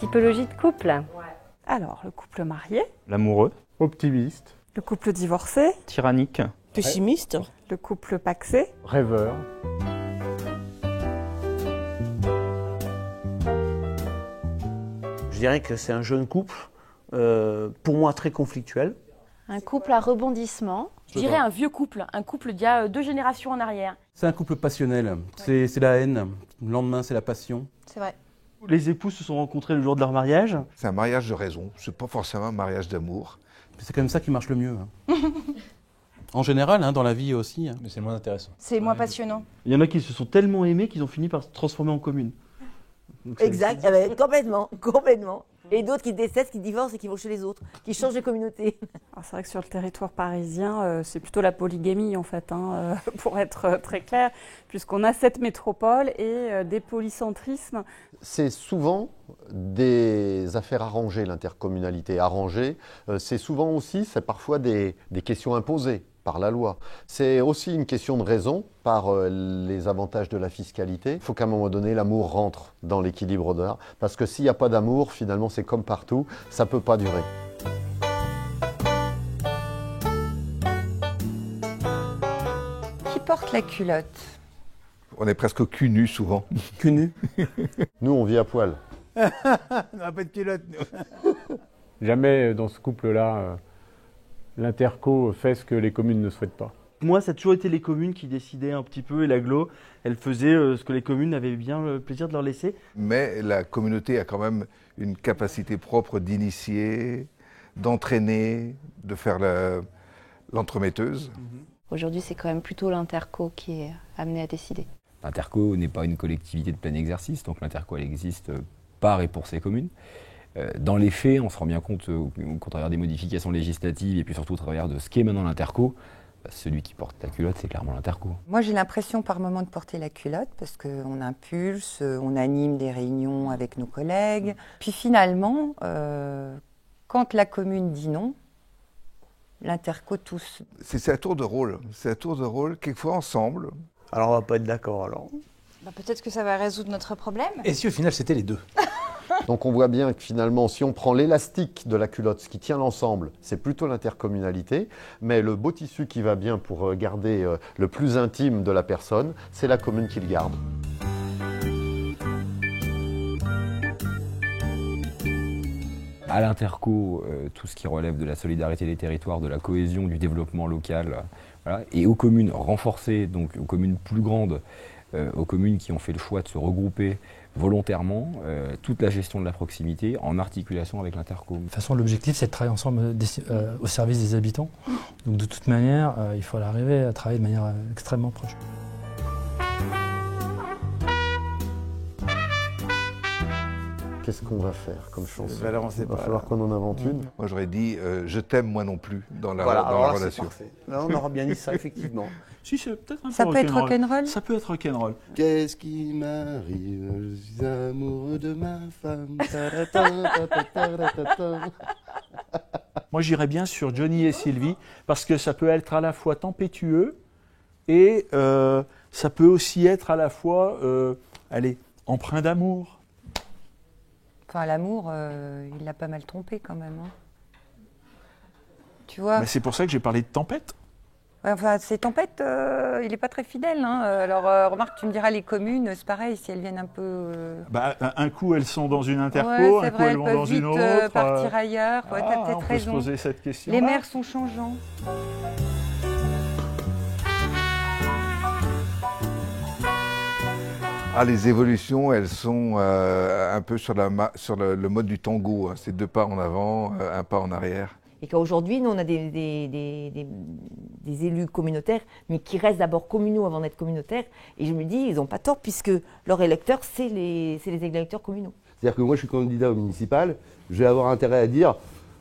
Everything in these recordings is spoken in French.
Typologie de couple. Alors, le couple marié, L'amoureux, Optimiste, le couple divorcé, tyrannique, Pessimiste. le couple pacsé, rêveur, Je dirais que c'est un jeune couple, pour moi très conflictuel. Un couple à rebondissement. Je dirais un vieux couple, un couple d'il y a 2 générations en arrière. C'est un couple passionnel, c'est la haine, le lendemain c'est la passion. C'est vrai. Les époux se sont rencontrés le jour de leur mariage. C'est un mariage de raison, c'est pas forcément un mariage d'amour. C'est quand même ça qui marche le mieux. En général, dans la vie aussi. Mais c'est moins intéressant. C'est moins passionnant. Il y en a qui se sont tellement aimés qu'ils ont fini par se transformer en commune. Donc, Exact, complètement. Et d'autres qui décèdent, qui divorcent et qui vont chez les autres, qui changent de communauté. Alors, c'est vrai que sur le territoire parisien, c'est plutôt la polygamie en fait, pour être très clair, puisqu'on a 7 métropoles et des polycentrismes. C'est souvent des affaires arrangées, l'intercommunalité arrangée. C'est souvent aussi, c'est parfois des questions imposées par la loi. C'est aussi une question de raison par les avantages de la fiscalité. Il faut qu'à un moment donné, l'amour rentre dans l'équilibre de l'art. Parce que s'il n'y a pas d'amour, finalement, c'est comme partout, ça ne peut pas durer. Qui porte la culotte? On est presque au cul nu souvent. Cul nu. Nous, on vit à poil. on n'a pas de culotte, nous. Jamais dans ce couple-là, l'interco fait ce que les communes ne souhaitent pas. Moi, ça a toujours été les communes qui décidaient un petit peu et l'agglo, elle faisait ce que les communes avaient bien le plaisir de leur laisser. Mais la communauté a quand même une capacité propre d'initier, d'entraîner, de faire l'entremetteuse. Aujourd'hui, c'est quand même plutôt l'interco qui est amené à décider. L'interco n'est pas une collectivité de plein exercice, donc l'interco elle existe par et pour ses communes. Dans les faits, on se rend bien compte qu'au travers des modifications législatives et puis surtout au travers de ce qu'est maintenant l'interco, celui qui porte la culotte, c'est clairement l'interco. Moi, j'ai l'impression par moment de porter la culotte parce qu'on impulse, on anime des réunions avec nos collègues. Puis finalement, quand la commune dit non, l'interco tousse. C'est à tour de rôle. C'est à tour de rôle, quelquefois ensemble. Alors on va pas être d'accord alors. Peut-être que ça va résoudre notre problème. Et si au final c'était les deux? Donc on voit bien que finalement, si on prend l'élastique de la culotte, ce qui tient l'ensemble, c'est plutôt l'intercommunalité, mais le beau tissu qui va bien pour garder le plus intime de la personne, c'est la commune qui le garde. À l'interco, tout ce qui relève de la solidarité des territoires, de la cohésion, du développement local, voilà. Et aux communes renforcées, donc aux communes plus grandes, aux communes qui ont fait le choix de se regrouper volontairement, toute la gestion de la proximité en articulation avec l'interco. De toute façon, l'objectif, c'est de travailler ensemble au service des habitants. Donc de toute manière, il faut arriver à travailler de manière extrêmement proche. Qu'est-ce qu'on va faire comme chanson? Il va falloir qu'on en invente une. Moi j'aurais dit je t'aime moi non plus dans la Voilà, alors là, relation. c'est parfait. Là, on aura bien dit ça effectivement. Si, c'est peut-être un peu Ça peut être rock'n'roll? Ça peut être rock'n'roll. Qu'est-ce qui m'arrive? Je suis amoureux de ma femme. Moi, j'irais bien sur Johnny et Sylvie, parce que ça peut être à la fois tempétueux et ça peut aussi être à la fois, empreint d'amour. Enfin, l'amour, il l'a pas mal trompé quand même. Tu vois? Mais c'est pour ça que j'ai parlé de tempête. Ouais, enfin, ces tempêtes, il n'est pas très fidèle. Alors, remarque, tu me diras, les communes, c'est pareil, si elles viennent un peu... Un coup, elles sont dans une interco, ouais, un coup, elles vont dans une autre. Partir ailleurs, ouais, t'as peut-être on peut raison. se poser cette question. Les maires sont changeants. Les évolutions, elles sont un peu sur le mode du tango. C'est 2 pas en avant, 1 pas en arrière. Et qu'aujourd'hui, nous, on a des élus communautaires, mais qui restent d'abord communaux avant d'être communautaires. Et je me dis, ils n'ont pas tort, puisque leurs électeurs, c'est les électeurs communaux. C'est-à-dire que moi, je suis candidat au municipal, je vais avoir intérêt à dire,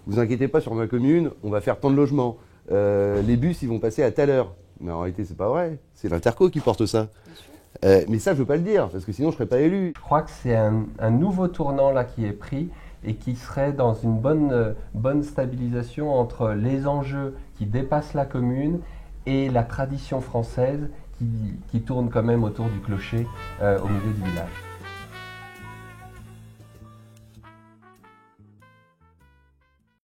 vous inquiétez pas sur ma commune, on va faire tant de logements. Les bus, ils vont passer à telle heure. Mais en réalité, c'est pas vrai. C'est l'interco qui porte ça. Mais ça, je veux pas le dire, parce que sinon, je serais pas élu. Je crois que c'est un nouveau tournant là qui est pris et qui serait dans une bonne stabilisation entre les enjeux qui dépassent la commune et la tradition française qui tourne quand même autour du clocher au milieu du village.